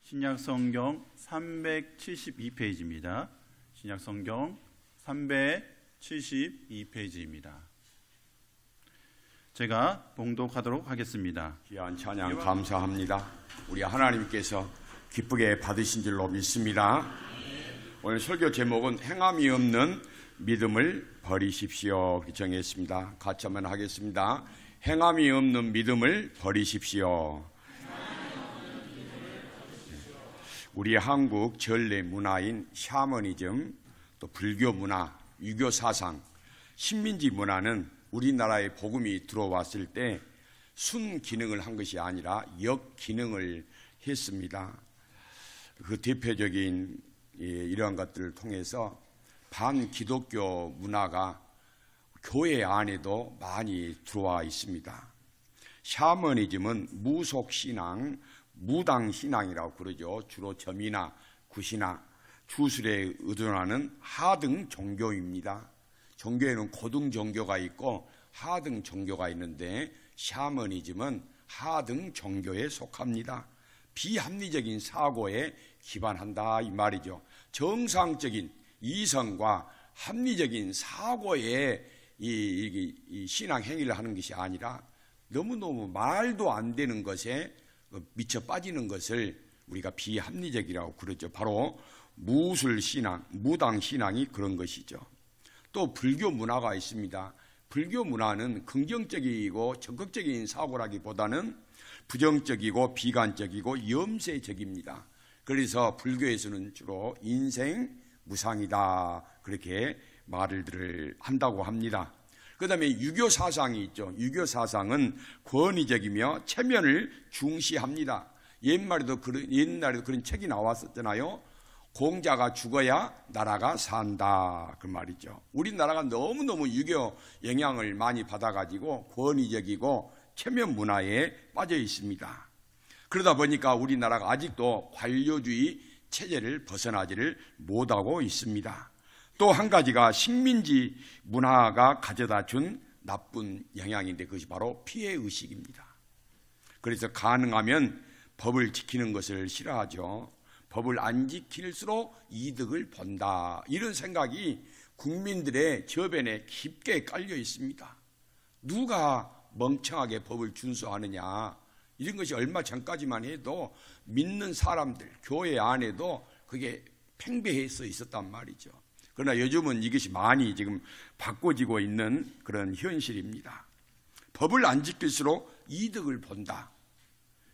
신약성경 372페이지입니다. 신약성경 372페이지입니다. 제가 봉독하도록 하겠습니다. 귀한 찬양 감사합니다. 우리 하나님께서 기쁘게 받으신 줄로 믿습니다. 오늘 설교 제목은 행함이 없는 믿음을 버리십시오 정했습니다. 같이 한번 하겠습니다. 행함이 없는 믿음을 버리십시오. 우리 한국 전래 문화인 샤머니즘, 또 불교 문화, 유교 사상, 신민지 문화는 우리나라에 복음이 들어왔을 때 순기능을 한 것이 아니라 역기능을 했습니다. 그 대표적인 이러한 것들을 통해서 반기독교 문화가 교회 안에도 많이 들어와 있습니다. 샤머니즘은 무속신앙, 무당신앙이라고 그러죠. 주로 점이나 굿이나 주술에 의존하는 하등 종교입니다. 종교에는 고등 종교가 있고 하등 종교가 있는데 샤머니즘은 하등 종교에 속합니다. 비합리적인 사고에 기반한다 이 말이죠. 정상적인 이성과 합리적인 사고에 이 신앙 행위를 하는 것이 아니라 너무너무 말도 안 되는 것에 미쳐 빠지는 것을 우리가 비합리적이라고 그러죠. 바로 무술신앙, 무당신앙이 그런 것이죠. 또 불교 문화가 있습니다. 불교 문화는 긍정적이고 적극적인 사고라기보다는 부정적이고 비관적이고 염세적입니다. 그래서 불교에서는 주로 인생 무상이다 그렇게 말을 한다고 합니다. 그 다음에 유교 사상이 있죠. 유교 사상은 권위적이며 체면을 중시합니다. 옛날에도 그런 책이 나왔었잖아요. 공자가 죽어야 나라가 산다 그 말이죠. 우리나라가 너무너무 유교 영향을 많이 받아가지고 권위적이고 체면 문화에 빠져 있습니다. 그러다 보니까 우리나라가 아직도 관료주의 체제를 벗어나지를 못하고 있습니다. 또 한 가지가 식민지 문화가 가져다 준 나쁜 영향인데 그것이 바로 피해의식입니다. 그래서 가능하면 법을 지키는 것을 싫어하죠. 법을 안 지킬수록 이득을 본다. 이런 생각이 국민들의 저변에 깊게 깔려 있습니다. 누가 멍청하게 법을 준수하느냐. 이런 것이 얼마 전까지만 해도 믿는 사람들, 교회 안에도 그게 팽배해서 있었단 말이죠. 그러나 요즘은 이것이 많이 지금 바꿔지고 있는 그런 현실입니다. 법을 안 지킬수록 이득을 본다.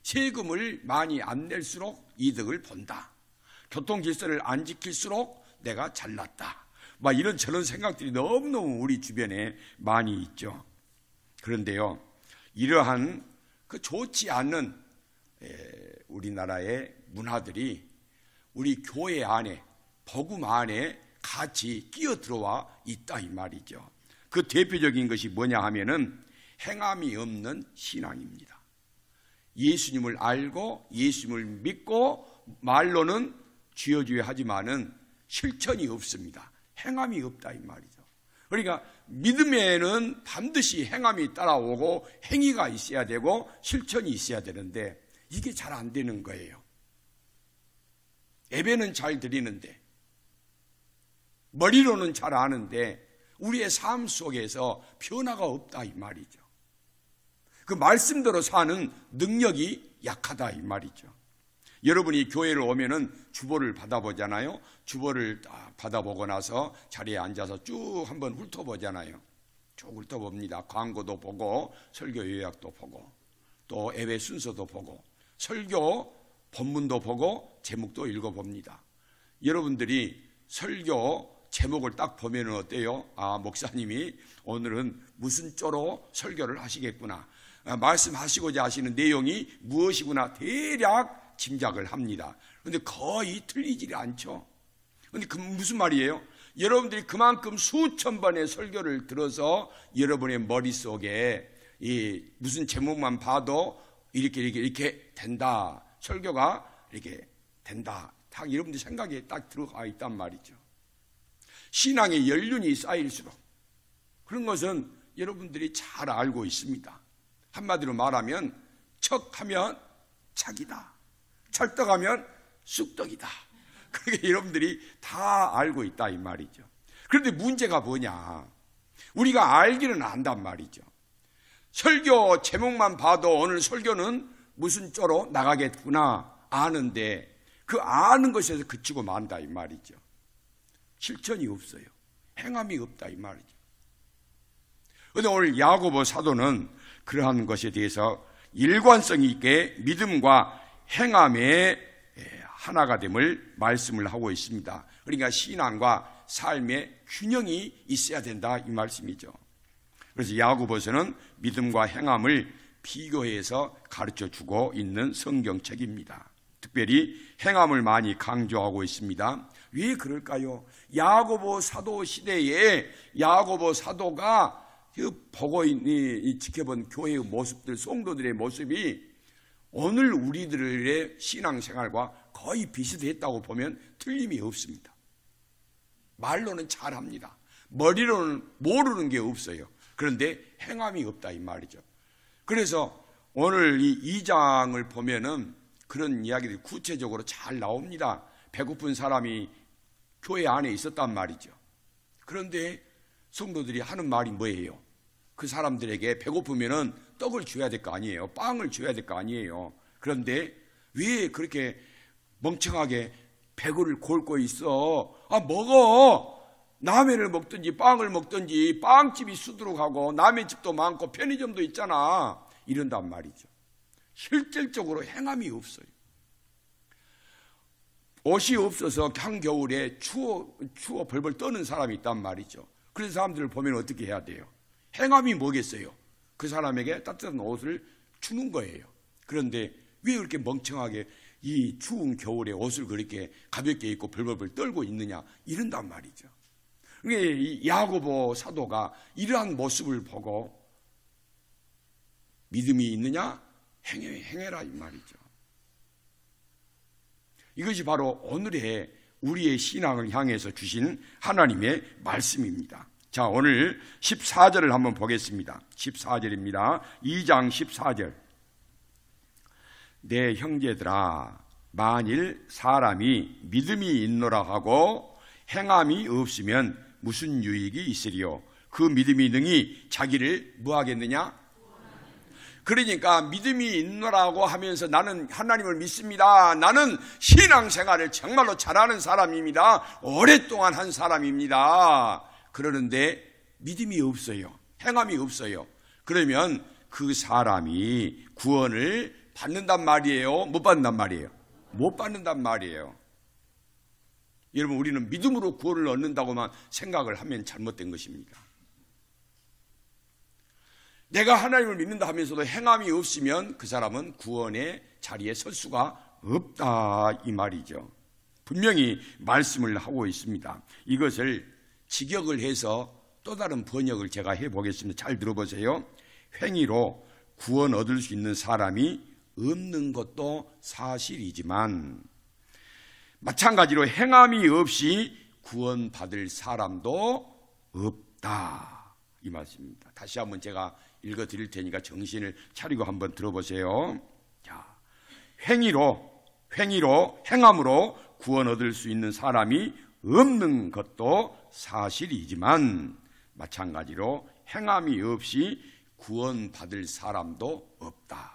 세금을 많이 안 낼수록 이득을 본다. 교통질서를 안 지킬수록 내가 잘났다. 막 이런 저런 생각들이 너무너무 우리 주변에 많이 있죠. 그런데요, 이러한 그 좋지 않은 우리나라의 문화들이 우리 교회 안에, 복음 안에 같이 끼어들어와 있다 이 말이죠. 그 대표적인 것이 뭐냐 하면은 행함이 없는 신앙입니다. 예수님을 알고 예수님을 믿고 말로는 주여 주여 하지만은 실천이 없습니다. 행함이 없다 이 말이죠. 그러니까 믿음에는 반드시 행함이 따라오고 행위가 있어야 되고 실천이 있어야 되는데 이게 잘 안 되는 거예요. 예배는 잘 드리는데 머리로는 잘 아는데 우리의 삶 속에서 변화가 없다 이 말이죠. 그 말씀대로 사는 능력이 약하다 이 말이죠. 여러분이 교회를 오면은 주보를 받아보잖아요. 주보를 딱 받아보고 나서 자리에 앉아서 쭉 한번 훑어보잖아요. 쭉 훑어봅니다. 광고도 보고 설교 요약도 보고 또 예배 순서도 보고 설교 본문도 보고 제목도 읽어봅니다. 여러분들이 설교 제목을 딱 보면 어때요? 아, 목사님이 오늘은 무슨 쪼로 설교를 하시겠구나. 말씀하시고자 하시는 내용이 무엇이구나 대략 짐작을 합니다. 그런데 거의 틀리지 않죠. 그런데 그 무슨 말이에요? 여러분들이 그만큼 수천 번의 설교를 들어서 여러분의 머릿속에 이 무슨 제목만 봐도 이렇게 된다. 설교가 이렇게 된다. 딱 여러분들 생각에 딱 들어가 있단 말이죠. 신앙의 연륜이 쌓일수록 그런 것은 여러분들이 잘 알고 있습니다. 한마디로 말하면 척하면 착이다. 찰떡하면 쑥떡이다. 그러니까 여러분들이 다 알고 있다 이 말이죠. 그런데 문제가 뭐냐? 우리가 알기는 안단 말이죠. 설교 제목만 봐도 오늘 설교는 무슨 쪼로 나가겠구나 아는데 그 아는 것에서 그치고 만다 이 말이죠. 실천이 없어요. 행함이 없다 이 말이죠. 그런데 오늘 야고보 사도는 그러한 것에 대해서 일관성 있게 믿음과 행함의 하나가 됨을 말씀을 하고 있습니다. 그러니까 신앙과 삶의 균형이 있어야 된다 이 말씀이죠. 그래서 야고보서는 믿음과 행함을 비교해서 가르쳐주고 있는 성경책입니다. 특별히 행함을 많이 강조하고 있습니다. 왜 그럴까요? 야고보 사도 시대에 야고보 사도가 보고 지켜본 교회의 모습들, 성도들의 모습이 오늘 우리들의 신앙생활과 거의 비슷했다고 보면 틀림이 없습니다. 말로는 잘합니다. 머리로는 모르는 게 없어요. 그런데 행함이 없다 이 말이죠. 그래서 오늘 이 2장을 보면은 그런 이야기들이 구체적으로 잘 나옵니다. 배고픈 사람이 교회 안에 있었단 말이죠. 그런데 성도들이 하는 말이 뭐예요? 그 사람들에게 배고프면은 떡을 줘야 될 거 아니에요. 빵을 줘야 될 거 아니에요. 그런데 왜 그렇게 멍청하게 배고를 골고 있어? 먹어! 라면을 먹든지 빵을 먹든지 빵집이 수두룩하고 남의 집도 많고 편의점도 있잖아. 이런단 말이죠. 실질적으로 행함이 없어요. 옷이 없어서 한겨울에 추워 벌벌 떠는 사람이 있단 말이죠. 그런 사람들을 보면 어떻게 해야 돼요? 행함이 뭐겠어요? 그 사람에게 따뜻한 옷을 주는 거예요. 그런데 왜 그렇게 멍청하게 이 추운 겨울에 옷을 그렇게 가볍게 입고 벌벌벌 떨고 있느냐 이런단 말이죠. 그러니까 야고보 사도가 이러한 모습을 보고 믿음이 있느냐? 행해라 이 말이죠. 이것이 바로 오늘의 우리의 신앙을 향해서 주신 하나님의 말씀입니다. 자, 오늘 14절을 한번 보겠습니다. 14절입니다. 2장 14절. 내 형제들아, 만일 사람이 믿음이 있노라 하고 행함이 없으면 무슨 유익이 있으리요? 그 믿음이 능히 자기를 뭐 하겠느냐? 그러니까 믿음이 있노라고 하면서 나는 하나님을 믿습니다. 나는 신앙생활을 정말로 잘하는 사람입니다. 오랫동안 한 사람입니다. 그러는데 믿음이 없어요. 행함이 없어요. 그러면 그 사람이 구원을 받는단 말이에요? 못 받는단 말이에요? 못 받는단 말이에요. 여러분, 우리는 믿음으로 구원을 얻는다고만 생각을 하면 잘못된 것입니다. 내가 하나님을 믿는다 하면서도 행함이 없으면 그 사람은 구원의 자리에 설 수가 없다 이 말이죠. 분명히 말씀을 하고 있습니다. 이것을 직역을 해서 또 다른 번역을 제가 해보겠습니다. 잘 들어보세요. 행위로 구원 얻을 수 있는 사람이 없는 것도 사실이지만 마찬가지로 행함이 없이 구원받을 사람도 없다 이 말씀입니다. 다시 한번 제가 읽어드릴 테니까 정신을 차리고 한번 들어보세요. 자, 행함으로 구원 얻을 수 있는 사람이 없는 것도 사실이지만 마찬가지로 행함이 없이 구원받을 사람도 없다.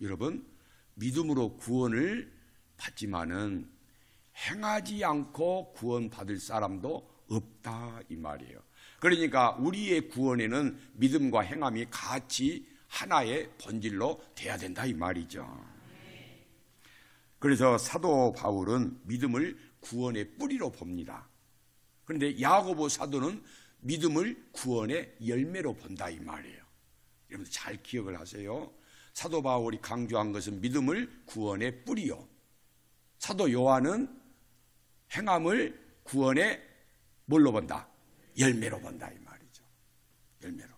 여러분, 믿음으로 구원을 받지만은 행하지 않고 구원받을 사람도 없다 이 말이에요. 그러니까 우리의 구원에는 믿음과 행함이 같이 하나의 본질로 돼야 된다 이 말이죠. 그래서 사도 바울은 믿음을 구원의 뿌리로 봅니다. 그런데 야고보 사도는 믿음을 구원의 열매로 본다 이 말이에요. 여러분 잘 기억을 하세요. 사도 바울이 강조한 것은 믿음을 구원의 뿌리요, 사도 요한은 행함을 구원의 뭘로 본다? 열매로 본다 이 말이죠. 열매로.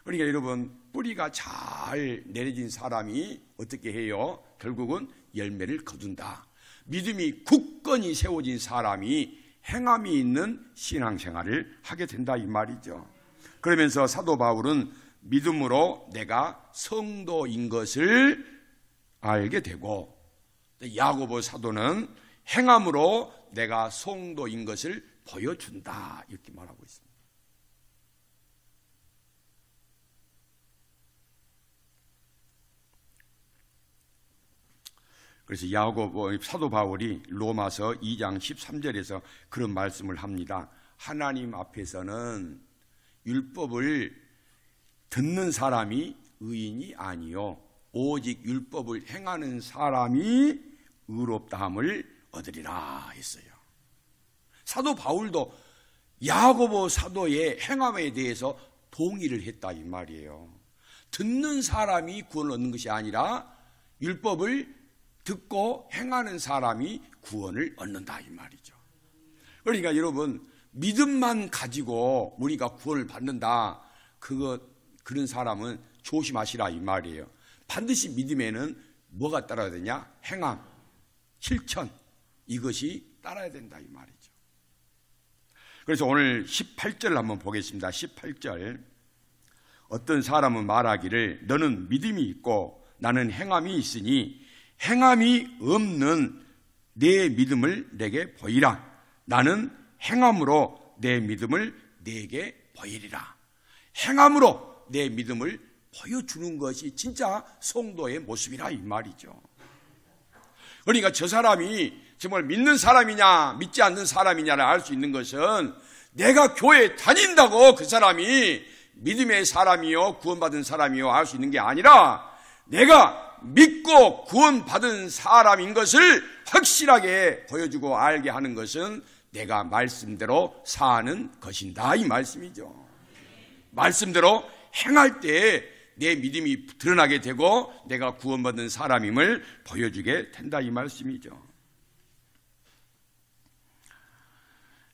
그러니까 여러분, 뿌리가 잘 내려진 사람이 어떻게 해요? 결국은 열매를 거둔다. 믿음이 굳건히 세워진 사람이 행함이 있는 신앙생활을 하게 된다 이 말이죠. 그러면서 사도 바울은 믿음으로 내가 성도인 것을 알게 되고, 야고보 사도는 행함으로 내가 성도인 것을 보여준다 이렇게 말하고 있습니다. 그래서 야고보 사도 바울이 로마서 2장 13절에서 그런 말씀을 합니다. 하나님 앞에서는 율법을 듣는 사람이 의인이 아니요 오직 율법을 행하는 사람이 의롭다함을 얻으리라 했어요. 사도 바울도 야고보 사도의 행함에 대해서 동의를 했다 이 말이에요. 듣는 사람이 구원을 얻는 것이 아니라 율법을 듣고 행하는 사람이 구원을 얻는다 이 말이죠. 그러니까 여러분, 믿음만 가지고 우리가 구원을 받는다, 그런 사람은 조심하시라 이 말이에요. 반드시 믿음에는 뭐가 따라야 되냐? 행함, 실천, 이것이 따라야 된다 이 말이죠. 그래서 오늘 18절 한번 보겠습니다. 18절. 어떤 사람은 말하기를 너는 믿음이 있고 나는 행함이 있으니 행함이 없는 내 믿음을 내게 보이라. 나는 행함으로 내 믿음을 내게 보이리라. 행함으로 내 믿음을 보여주는 것이 진짜 성도의 모습이라 이 말이죠. 그러니까 저 사람이 정말 믿는 사람이냐 믿지 않는 사람이냐를 알 수 있는 것은 내가 교회 다닌다고 그 사람이 믿음의 사람이요 구원받은 사람이요 알 수 있는 게 아니라 내가 믿고 구원받은 사람인 것을 확실하게 보여주고 알게 하는 것은 내가 말씀대로 사는 것인다 이 말씀이죠. 말씀대로 행할 때 내 믿음이 드러나게 되고 내가 구원받은 사람임을 보여주게 된다 이 말씀이죠.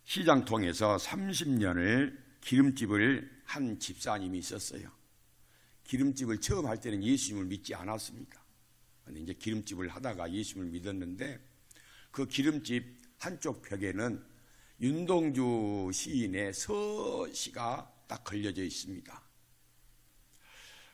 시장통에서 30년을 기름집을 한 집사님이 있었어요. 기름집을 처음 할 때는 예수님을 믿지 않았습니다. 그런데 이제 기름집을 하다가 예수님을 믿었는데 그 기름집 한쪽 벽에는 윤동주 시인의 서시가 딱 걸려져 있습니다.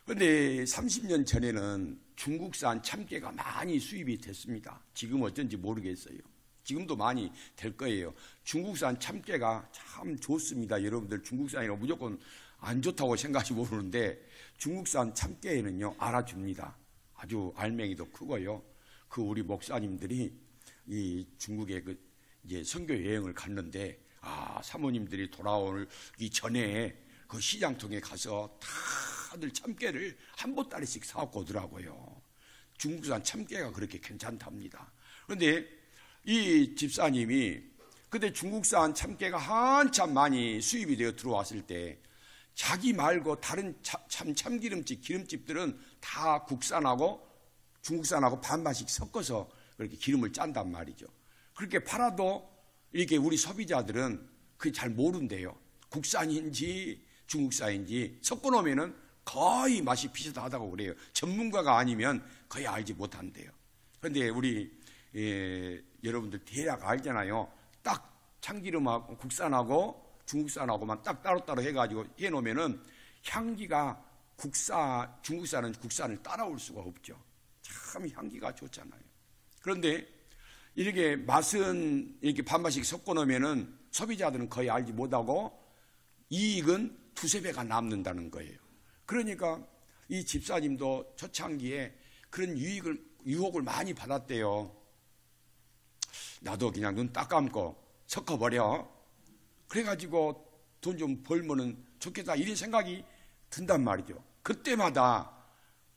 그런데 30년 전에는 중국산 참깨가 많이 수입이 됐습니다. 지금 어쩐지 모르겠어요. 지금도 많이 될 거예요. 중국산 참깨가 참 좋습니다. 여러분들 중국산이라고 무조건 안 좋다고 생각하지 모르는데 중국산 참깨에는요 알아줍니다. 아주 알맹이도 크고요. 그 우리 목사님들이 이 중국에 이제 선교 여행을 갔는데 사모님들이 돌아오기 전에 그 시장통에 가서 다들 참깨를 한 보따리씩 사갖고 오더라고요. 중국산 참깨가 그렇게 괜찮답니다. 그런데 이 집사님이 그때 중국산 참깨가 한참 많이 수입이 되어 들어왔을 때 자기 말고 다른 참기름집, 기름집들은 다 국산하고 중국산하고 반반씩 섞어서 그렇게 기름을 짠단 말이죠. 그렇게 팔아도 이렇게 우리 소비자들은 그게 잘 모른대요. 국산인지 중국산인지 섞어 놓으면은 거의 맛이 비슷하다고 그래요. 전문가가 아니면 거의 알지 못한대요. 그런데 우리 여러분들 대략 알잖아요. 딱 참기름하고 국산하고 중국산하고만 딱 따로따로 해가지고 해놓으면은 향기가 중국산은 국산을 따라올 수가 없죠. 참 향기가 좋잖아요. 그런데 이렇게 맛은 이렇게 반반씩 섞어 놓으면은 소비자들은 거의 알지 못하고 이익은 두세 배가 남는다는 거예요. 그러니까 이 집사님도 초창기에 그런 유혹을 많이 받았대요. 나도 그냥 눈 딱 감고 섞어버려. 그래가지고 돈 좀 벌면은 좋겠다 이런 생각이 든단 말이죠. 그때마다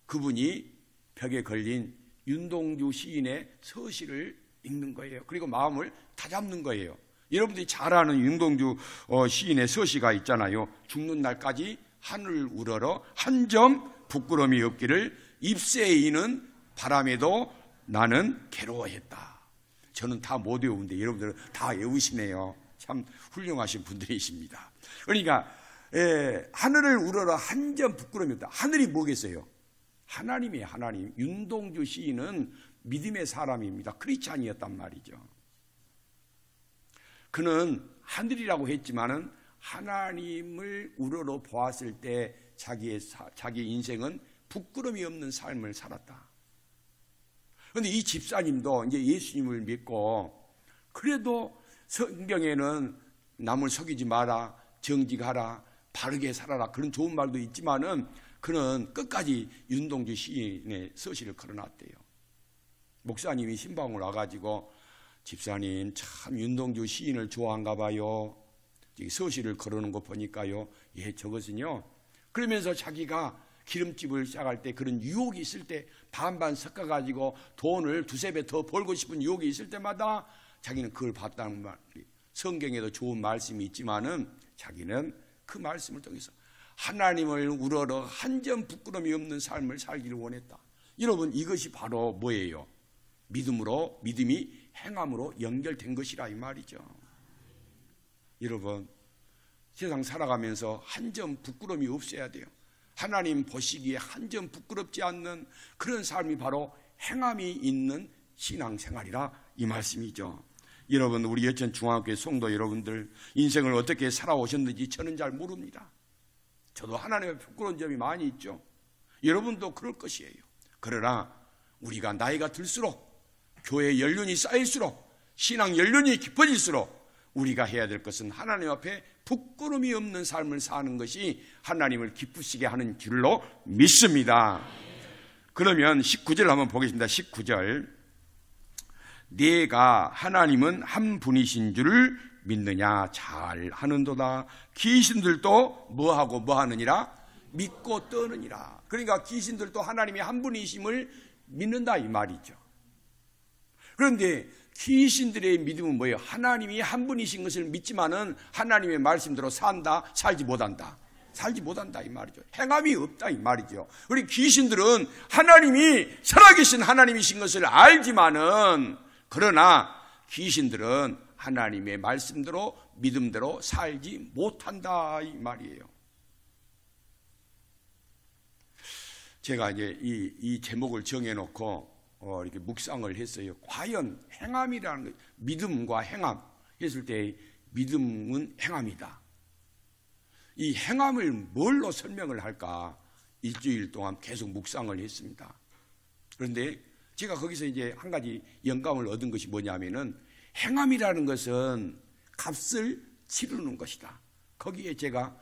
그분이 벽에 걸린 윤동주 시인의 서시를 읽는 거예요. 그리고 마음을 다잡는 거예요. 여러분들이 잘 아는 윤동주 시인의 서시가 있잖아요. 죽는 날까지 하늘 우러러 한 점 부끄러움이 없기를 잎새에 이는 바람에도 나는 괴로워했다. 저는 다 못 외우는데 여러분들은 다 외우시네요. 참 훌륭하신 분들이십니다. 그러니까 하늘을 우러러 한 점 부끄러움이 없다. 하늘이 뭐겠어요? 하나님이에요. 하나님. 윤동주 시인은 믿음의 사람입니다. 크리스찬이었단 말이죠. 그는 하늘이라고 했지만은 하나님을 우러러 보았을 때 자기 인생은 부끄러움이 없는 삶을 살았다. 그런데 이 집사님도 이제 예수님을 믿고, 그래도 성경에는 남을 속이지 마라, 정직하라, 바르게 살아라, 그런 좋은 말도 있지만은 그는 끝까지 윤동주 시인의 서시를 걸어놨대요. 목사님이 신방을 와가지고, 집사님 참 윤동주 시인을 좋아한가 봐요. 서시를 걸어놓은 거 보니까요. 예, 저것은요. 그러면서 자기가 기름집을 시작할 때 그런 유혹이 있을 때 반반 섞어가지고 돈을 두세 배 더 벌고 싶은 유혹이 있을 때마다 자기는 그걸 봤다는 말. 성경에도 좋은 말씀이 있지만은 자기는 그 말씀을 통해서 하나님을 우러러 한 점 부끄러움이 없는 삶을 살기를 원했다. 여러분, 이것이 바로 뭐예요? 믿음이 행함으로 연결된 것이라 이 말이죠. 여러분, 세상 살아가면서 한 점 부끄러움이 없어야 돼요. 하나님 보시기에 한 점 부끄럽지 않는 그런 삶이 바로 행함이 있는 신앙생활이라 이 말씀이죠. 여러분, 우리 여천 중앙교회 성도 여러분들, 인생을 어떻게 살아오셨는지 저는 잘 모릅니다. 저도 하나님의 부끄러운 점이 많이 있죠. 여러분도 그럴 것이에요. 그러나 우리가 나이가 들수록, 교회 연륜이 쌓일수록, 신앙 연륜이 깊어질수록 우리가 해야 될 것은 하나님 앞에 부끄러움이 없는 삶을 사는 것이 하나님을 기쁘시게 하는 줄로 믿습니다. 그러면 19절 한번 보겠습니다. 19절. 네가 하나님은 한 분이신 줄을 믿느냐? 잘 하는도다. 귀신들도 뭐하고 뭐하느니라? 믿고 떠느니라. 그러니까 귀신들도 하나님이 한 분이심을 믿는다 이 말이죠. 그런데 귀신들의 믿음은 뭐예요? 하나님이 한 분이신 것을 믿지만은 하나님의 말씀대로 산다? 살지 못한다? 살지 못한다 이 말이죠. 행함이 없다 이 말이죠. 우리 귀신들은 하나님이 살아계신 하나님이신 것을 알지만은, 그러나 귀신들은 하나님의 말씀대로 믿음대로 살지 못한다 이 말이에요. 제가 이제 이 제목을 정해놓고 이렇게 묵상을 했어요. 과연 행함이라는 것, 믿음과 행함 했을 때 믿음은 행함이다. 이 행함을 뭘로 설명을 할까? 일주일 동안 계속 묵상을 했습니다. 그런데 제가 거기서 이제 한 가지 영감을 얻은 것이 뭐냐면은, 행함이라는 것은 값을 치르는 것이다. 거기에 제가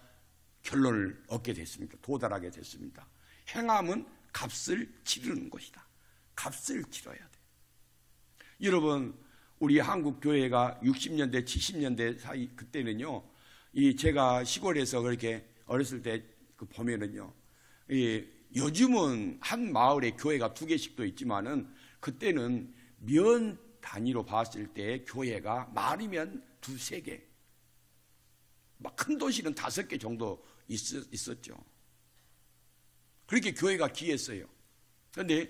결론을 얻게 됐습니다. 도달하게 됐습니다. 행함은 값을 치르는 것이다. 값을 치러야 돼. 여러분, 우리 한국 교회가 60년대, 70년대 사이 그때는요, 제가 시골에서 그렇게 어렸을 때 보면은요, 요즘은 한 마을에 교회가 2개씩도 있지만은 그때는 면 단위로 봤을 때 교회가 많으면 2, 3개, 막 큰 도시는 5개 정도 있었죠. 그렇게 교회가 귀했어요. 그런데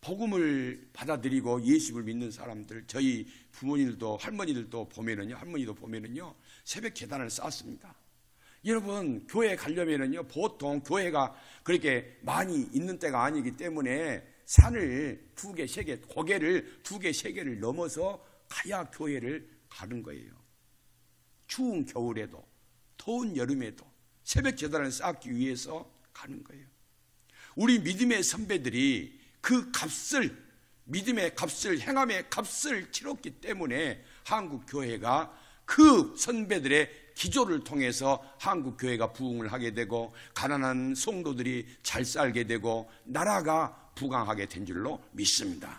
복음을 받아들이고 예수를 믿는 사람들, 저희 부모님들도 할머니들도 보면은요, 새벽 계단을 쌓았습니다. 여러분, 교회 가려면은요, 보통 교회가 그렇게 많이 있는 때가 아니기 때문에 산을 2개, 3개, 고개를 2개, 3개를 넘어서 가야 교회를 가는 거예요. 추운 겨울에도, 더운 여름에도 새벽 계단을 쌓기 위해서 가는 거예요. 우리 믿음의 선배들이 그 값을, 믿음의 값을, 행함의 값을 치렀기 때문에 한국 교회가 그 선배들의 기조를 통해서 한국 교회가 부흥을 하게 되고, 가난한 성도들이 잘 살게 되고, 나라가 부강하게 된 줄로 믿습니다.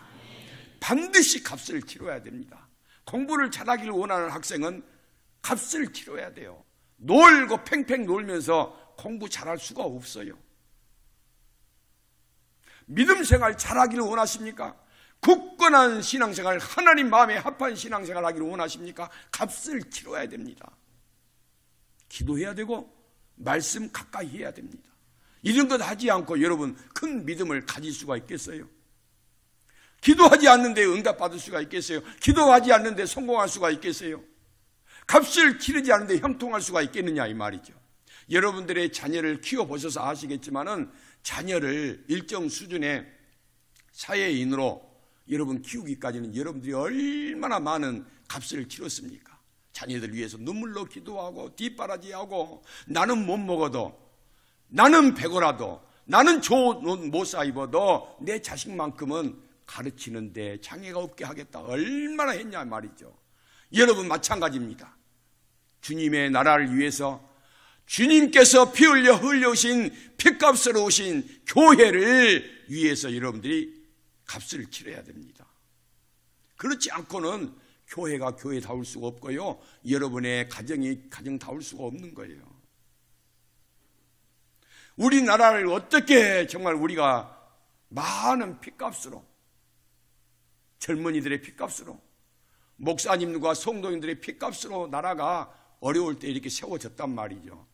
반드시 값을 치러야 됩니다. 공부를 잘하기를 원하는 학생은 값을 치러야 돼요. 놀고 팽팽 놀면서 공부 잘할 수가 없어요. 믿음 생활 잘하기를 원하십니까? 굳건한 신앙생활, 하나님 마음에 합한 신앙생활 하기를 원하십니까? 값을 치러야 됩니다. 기도해야 되고 말씀 가까이 해야 됩니다. 이런 것 하지 않고 여러분 큰 믿음을 가질 수가 있겠어요? 기도하지 않는데 응답받을 수가 있겠어요? 기도하지 않는데 성공할 수가 있겠어요? 값을 치르지 않는데 형통할 수가 있겠느냐 이 말이죠. 여러분들의 자녀를 키워보셔서 아시겠지만은 자녀를 일정 수준의 사회인으로 여러분 키우기까지는 여러분들이 얼마나 많은 값을 치렀습니까? 자녀들 위해서 눈물로 기도하고 뒷바라지하고, 나는 못 먹어도, 나는 배고라도, 나는 좋은 옷 못 사 입어도 내 자식만큼은 가르치는데 장애가 없게 하겠다. 얼마나 했냐 말이죠. 여러분 마찬가지입니다. 주님의 나라를 위해서 주님께서 피 흘려 흘려오신 피값으로 오신 교회를 위해서 여러분들이 값을 치러야 됩니다. 그렇지 않고는 교회가 교회다울 수가 없고요. 여러분의 가정이 가정다울 수가 없는 거예요. 우리나라를 어떻게 정말 우리가 많은 피값으로, 젊은이들의 피값으로, 목사님들과 성도님들의 피값으로 나라가 어려울 때 이렇게 세워졌단 말이죠.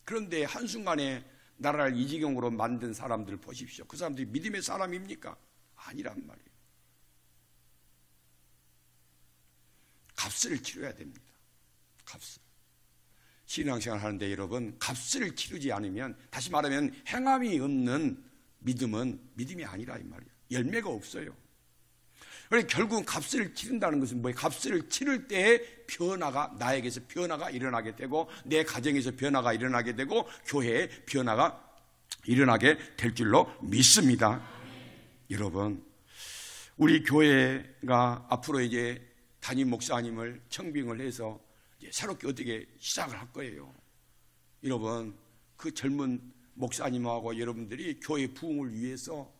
그런데 한순간에 나라를 이 지경으로 만든 사람들 보십시오. 그 사람들이 믿음의 사람입니까? 아니란 말이에요. 값을 치러야 됩니다. 값을. 신앙생활 하는데 여러분, 값을 치르지 않으면, 다시 말하면 행함이 없는 믿음은 믿음이 아니라 이 말이에요. 열매가 없어요. 그러니까 결국은 값을 치른다는 것은 뭐예요? 값을 치를 때에 변화가, 나에게서 변화가 일어나게 되고, 내 가정에서 변화가 일어나게 되고, 교회에 변화가 일어나게 될 줄로 믿습니다. 여러분, 우리 교회가 앞으로 이제 담임 목사님을 청빙을 해서 이제 새롭게 어떻게 시작을 할 거예요. 여러분, 그 젊은 목사님하고 여러분들이 교회 부흥을 위해서,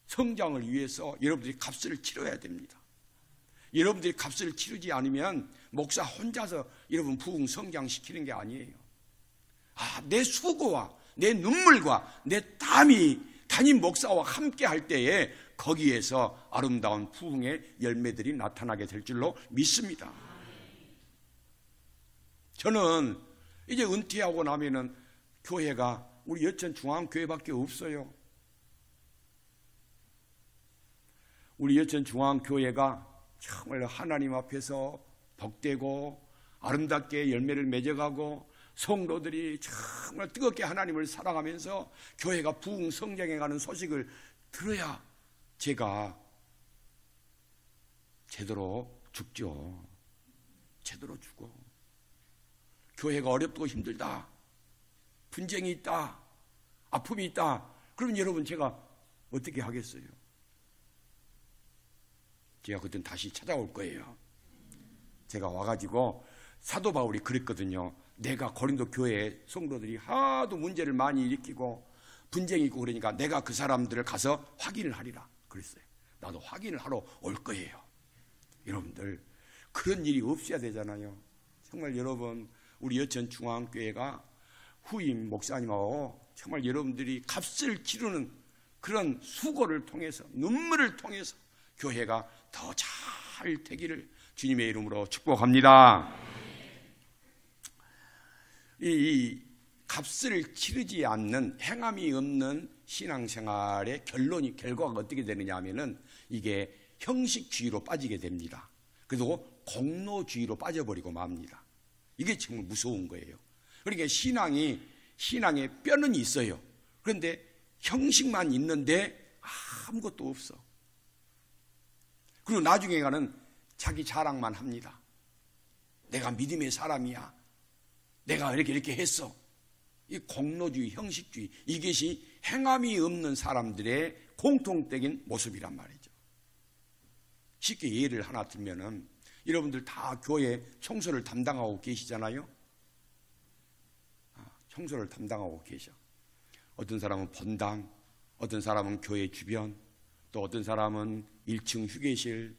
성장을 위해서 여러분들이 값을 치러야 됩니다. 여러분들이 값을 치르지 않으면 목사 혼자서 여러분 부흥 성장시키는 게 아니에요. 내 수고와 내 눈물과 내 땀이 담임 목사와 함께 할 때에 거기에서 아름다운 부흥의 열매들이 나타나게 될 줄로 믿습니다. 저는 이제 은퇴하고 나면은 교회가 우리 여천 중앙교회밖에 없어요. 우리 여천 중앙교회가 정말 하나님 앞에서 복되고 아름답게 열매를 맺어가고 성도들이 정말 뜨겁게 하나님을 사랑하면서 교회가 부흥 성장해가는 소식을 들어야 제가 제대로 죽죠. 제대로 죽어. 교회가 어렵고 힘들다, 분쟁이 있다, 아픔이 있다, 그러면 여러분 제가 어떻게 하겠어요? 제가 그땐 다시 찾아올 거예요. 제가 와가지고 사도 바울이 그랬거든요. 내가 고린도 교회에 성도들이 하도 문제를 많이 일으키고 분쟁이 있고 그러니까 내가 그 사람들을 가서 확인을 하리라 그랬어요. 나도 확인을 하러 올 거예요. 여러분들, 그런 일이 없어야 되잖아요. 정말 여러분, 우리 여천 중앙교회가 후임 목사님하고 정말 여러분들이 값을 치르는 그런 수고를 통해서, 눈물을 통해서 교회가 더 잘 되기를 주님의 이름으로 축복합니다. 이 값을 치르지 않는, 행함이 없는 신앙생활의 결과가 어떻게 되느냐 하면은 이게 형식주의로 빠지게 됩니다. 그리고 공로주의로 빠져버리고 맙니다. 이게 정말 무서운 거예요. 그러니까 신앙의 뼈는 있어요. 그런데 형식만 있는데 아무것도 없어. 그리고 나중에 가는 자기 자랑만 합니다. 내가 믿음의 사람이야. 내가 이렇게 했어. 이 공로주의, 형식주의, 이것이 행함이 없는 사람들의 공통적인 모습이란 말이죠. 쉽게 예를 하나 들면은 여러분들 다 교회 청소를 담당하고 계시잖아요. 청소를 담당하고 계셔. 어떤 사람은 본당, 어떤 사람은 교회 주변, 또 어떤 사람은 1층 휴게실,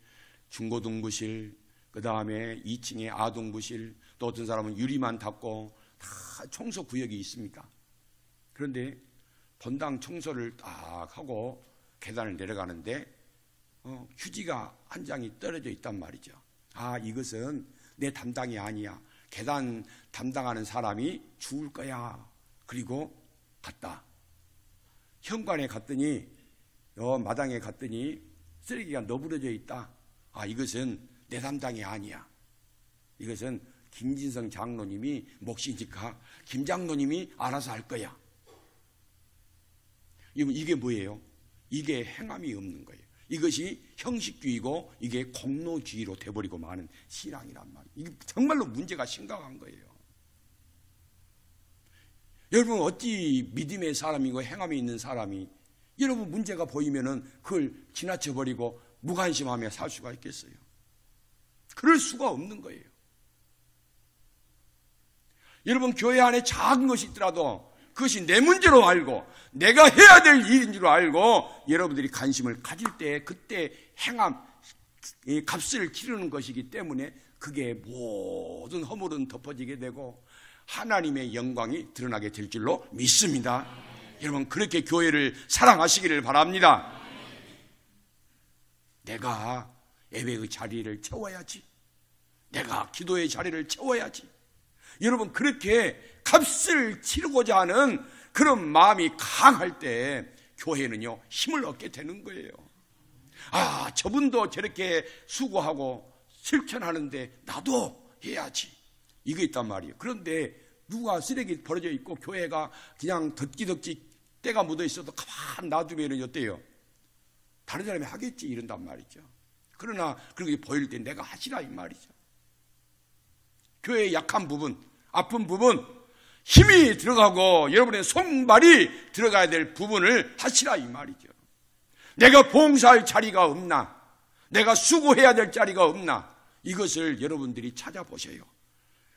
중고등부실, 그 다음에 2층에 아동부실, 또 어떤 사람은 유리만 닦고 다 청소 구역이 있습니다. 그런데 본당 청소를 딱 하고 계단을 내려가는데 휴지가 한 장이 떨어져 있단 말이죠. 이것은 내 담당이 아니야. 계단 담당하는 사람이 죽을 거야. 그리고 갔다. 현관에 갔더니 마당에 갔더니 쓰레기가 너부러져 있다. 이것은 내 담당이 아니야. 이것은 김진성 장로님이 몫이니까 김 장로님이 알아서 할 거야. 이게 뭐예요? 이게 행함이 없는 거예요. 이것이 형식주의고 이게 공로주의로 돼버리고 마는 신앙이란 말이에요. 이게 정말로 문제가 심각한 거예요. 여러분, 어찌 믿음의 사람이고 행함이 있는 사람이 여러분 문제가 보이면은 그걸 지나쳐버리고 무관심하며 살 수가 있겠어요? 그럴 수가 없는 거예요. 여러분 교회 안에 작은 것이 있더라도 그것이 내 문제로 알고 내가 해야 될 일인 줄 알고 여러분들이 관심을 가질 때 그때 행함, 이 값을 치르는 것이기 때문에 그게 모든 허물은 덮어지게 되고 하나님의 영광이 드러나게 될 줄로 믿습니다. 여러분 그렇게 교회를 사랑하시기를 바랍니다. 내가 예배의 자리를 채워야지. 내가 기도의 자리를 채워야지. 여러분 그렇게 값을 치르고자 하는 그런 마음이 강할 때 교회는요 힘을 얻게 되는 거예요. 아, 저분도 저렇게 수고하고 실천하는데 나도 해야지. 이게 있단 말이에요. 그런데 누가 쓰레기 버려져 있고 교회가 그냥 덕지덕지 때가 묻어 있어도 가만 놔두면 어때요? 다른 사람이 하겠지 이런단 말이죠. 그러나 그렇게 보일 때 내가 하시라 이 말이죠. 교회의 약한 부분, 아픈 부분, 힘이 들어가고 여러분의 손발이 들어가야 될 부분을 하시라 이 말이죠. 내가 봉사할 자리가 없나? 내가 수고해야 될 자리가 없나? 이것을 여러분들이 찾아보셔요.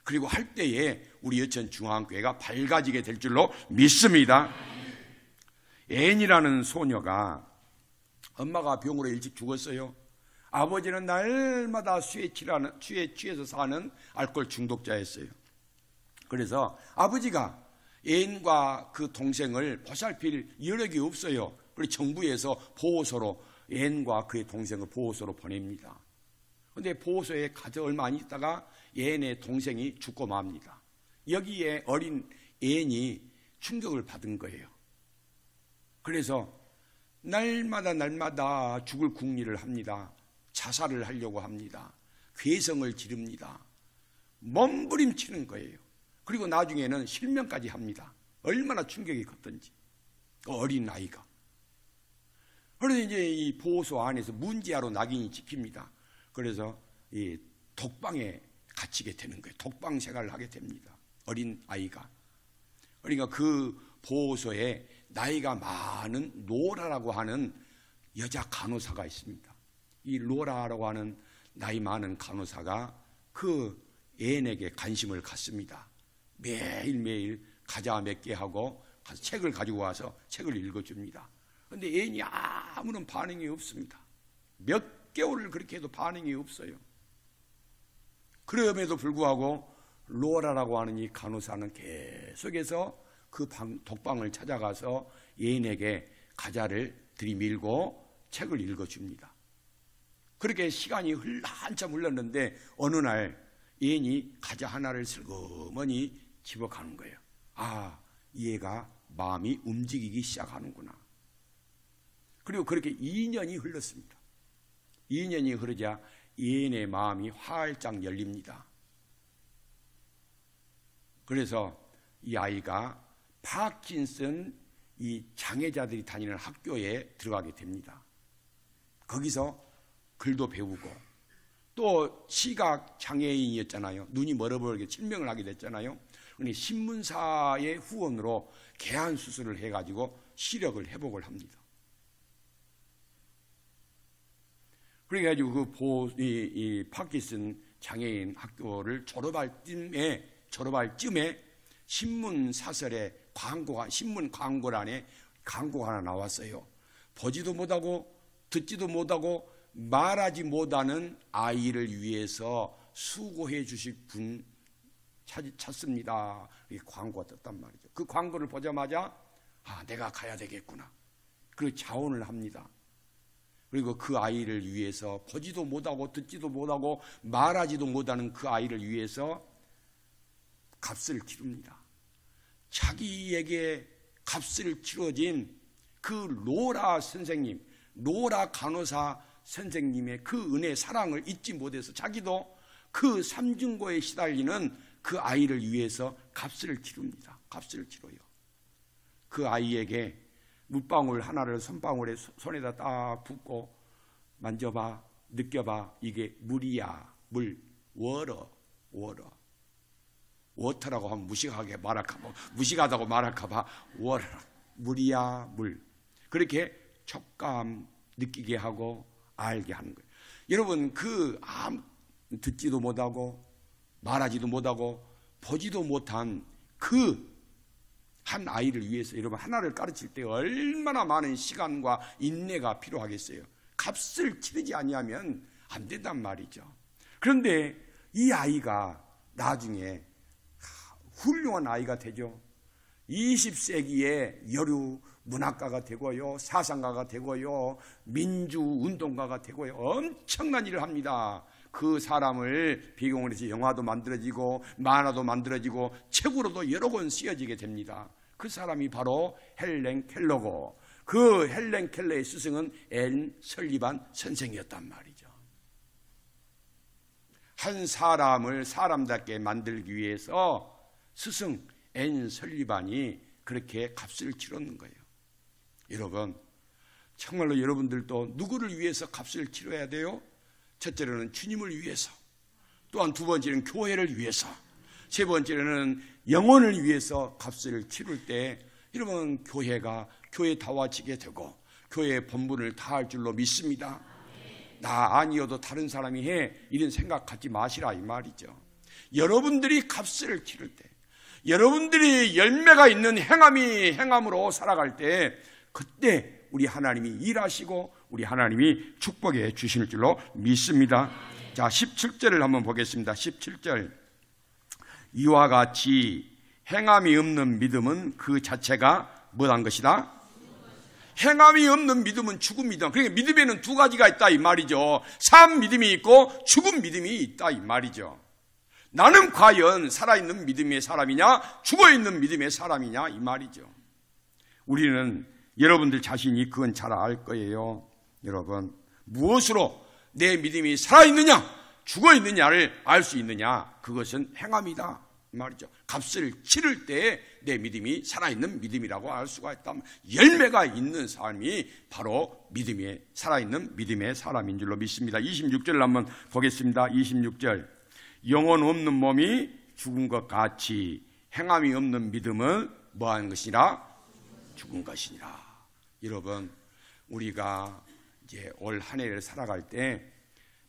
그리고 할 때에 우리 여천 중앙교회가 밝아지게 될 줄로 믿습니다. 앤이라는 소녀가 엄마가 병으로 일찍 죽었어요. 아버지는 날마다 술에 취해서 사는 알코올 중독자였어요. 그래서 아버지가 앤과 그 동생을 보살필 여력이 없어요. 그래서 정부에서 보호소로 앤과 그의 동생을 보호소로 보냅니다. 그런데 보호소에 가서 얼마 안 있다가 앤의 동생이 죽고 맙니다. 여기에 어린 앤이 충격을 받은 거예요. 그래서 날마다 죽을 궁리를 합니다. 자살을 하려고 합니다. 괴성을 지릅니다. 몸부림치는 거예요. 그리고 나중에는 실명까지 합니다. 얼마나 충격이 컸던지. 어린 아이가. 그래서 이제 이 보호소 안에서 문지하로 낙인이 찍힙니다. 그래서 이 독방에 갇히게 되는 거예요. 독방 생활을 하게 됩니다. 어린 아이가. 그러니까 그 보호소에 나이가 많은 로라라고 하는 여자 간호사가 있습니다. 이 로라라고 하는 나이 많은 간호사가 그 앤에게 관심을 갖습니다. 매일매일 과자 몇 개 하고 가서 책을 가지고 와서 책을 읽어줍니다. 그런데 앤이 아무런 반응이 없습니다. 몇 개월을 그렇게 해도 반응이 없어요. 그럼에도 불구하고 로라라고 하는 이 간호사는 계속해서 그 독방을 찾아가서 앤에게 과자를 들이밀고 책을 읽어줍니다. 그렇게 시간이 한참 흘렀는데 어느 날 앤이 과자 하나를 슬그머니 집어가는 거예요. 아, 얘가 마음이 움직이기 시작하는구나. 그리고 그렇게 2년이 흘렀습니다. 2년이 흐르자 앤의 마음이 활짝 열립니다. 그래서 이 아이가 파킨슨 이 장애자들이 다니는 학교에 들어가게 됩니다. 거기서 글도 배우고 또 시각 장애인이었잖아요. 눈이 멀어버리게 실명을 하게 됐잖아요. 그런데 신문사의 후원으로 개안 수술을 해가지고 시력을 회복을 합니다. 그래가지고 이 파킨슨 장애인 학교를 졸업할 쯤에 신문 사설에 신문 광고란에 광고가 하나 나왔어요. 보지도 못하고 듣지도 못하고 말하지 못하는 아이를 위해서 수고해 주실 분 찾습니다. 이 광고가 떴단 말이죠. 그 광고를 보자마자 내가 가야 되겠구나. 그리고 자원을 합니다. 그리고 그 아이를 위해서 보지도 못하고 듣지도 못하고 말하지도 못하는 그 아이를 위해서 값을 치릅니다. 자기에게 값을 치러진 그 로라 선생님, 로라 간호사 선생님의 그 은혜 사랑을 잊지 못해서 자기도 그 삼중고에 시달리는 그 아이를 위해서 값을 치릅니다. 값을 치러요. 그 아이에게 물방울 하나를 손방울에 손에다 딱 붓고 만져봐, 느껴봐. 이게 물이야. 물. 워터라고 하면 무식하다고 말할까봐 워터. 물이야, 물. 그렇게 촉감 느끼게 하고 알게 하는 거예요. 여러분, 듣지도 못하고 말하지도 못하고 보지도 못한 그 한 아이를 위해서 여러분 하나를 가르칠 때 얼마나 많은 시간과 인내가 필요하겠어요. 값을 치르지 아니하면 안 된단 말이죠. 그런데 이 아이가 나중에 훌륭한 아이가 되죠. 20세기에 여류 문학가가 되고요, 사상가가 되고요, 민주운동가가 되고요, 엄청난 일을 합니다. 그 사람을 배경으로 해서 영화도 만들어지고 만화도 만들어지고 책으로도 여러 권 쓰여지게 됩니다. 그 사람이 바로 헬렌 켈러고, 그 헬렌 켈러의 스승은 앤 설리반 선생이었단 말이죠. 한 사람을 사람답게 만들기 위해서 스승 앤 설리반이 그렇게 값을 치렀는 거예요. 여러분, 정말로 여러분들도 누구를 위해서 값을 치러야 돼요? 첫째로는 주님을 위해서, 또한 두 번째는 교회를 위해서, 세 번째로는 영혼을 위해서 값을 치를 때 여러분 교회 다워지게 되고 교회의 본분을 다할 줄로 믿습니다. 나 아니어도 다른 사람이 해, 이런 생각 갖지 마시라 이 말이죠. 여러분들이 값을 치를 때, 여러분들이 열매가 있는 행함으로 살아갈 때, 그때 우리 하나님이 일하시고 우리 하나님이 축복해 주실 줄로 믿습니다. 자, 17절을 한번 보겠습니다. 17절. 이와 같이 행함이 없는 믿음은 그 자체가 뭐한 것이다? 행함이 없는 믿음은 죽은 믿음. 그러니까 믿음에는 두 가지가 있다 이 말이죠. 산 믿음이 있고 죽은 믿음이 있다 이 말이죠. 나는 과연 살아있는 믿음의 사람이냐 죽어있는 믿음의 사람이냐 이 말이죠. 우리는 여러분들 자신이 그건 잘 알 거예요. 여러분, 무엇으로 내 믿음이 살아있느냐 죽어있느냐를 알 수 있느냐, 그것은 행함이다 말이죠. 값을 치를 때 내 믿음이 살아있는 믿음이라고 알 수가 있다. 열매가 있는 사람이 바로 믿음에 살아있는 믿음의 사람인 줄로 믿습니다. 26절을 한번 보겠습니다. 26절. 영혼 없는 몸이 죽은 것 같이 행함이 없는 믿음은 뭐하는 것이라? 죽은 것이니라. 여러분, 우리가 이제 올 한 해를 살아갈 때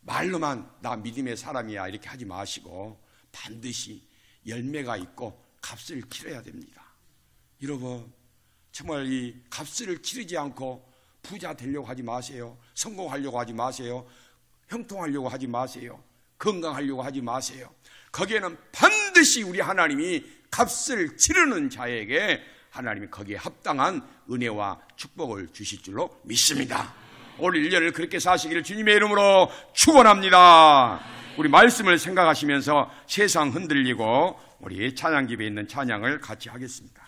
말로만 나 믿음의 사람이야 이렇게 하지 마시고 반드시 열매가 있고 값을 치러야 됩니다. 여러분, 정말 이 값을 치르지 않고 부자 되려고 하지 마세요. 성공하려고 하지 마세요. 형통하려고 하지 마세요. 건강하려고 하지 마세요. 거기에는 반드시 우리 하나님이 값을 치르는 자에게 하나님이 거기에 합당한 은혜와 축복을 주실 줄로 믿습니다. 올 1년을 그렇게 사시기를 주님의 이름으로 축원합니다. 우리 말씀을 생각하시면서 세상 흔들리고 우리 찬양집에 있는 찬양을 같이 하겠습니다.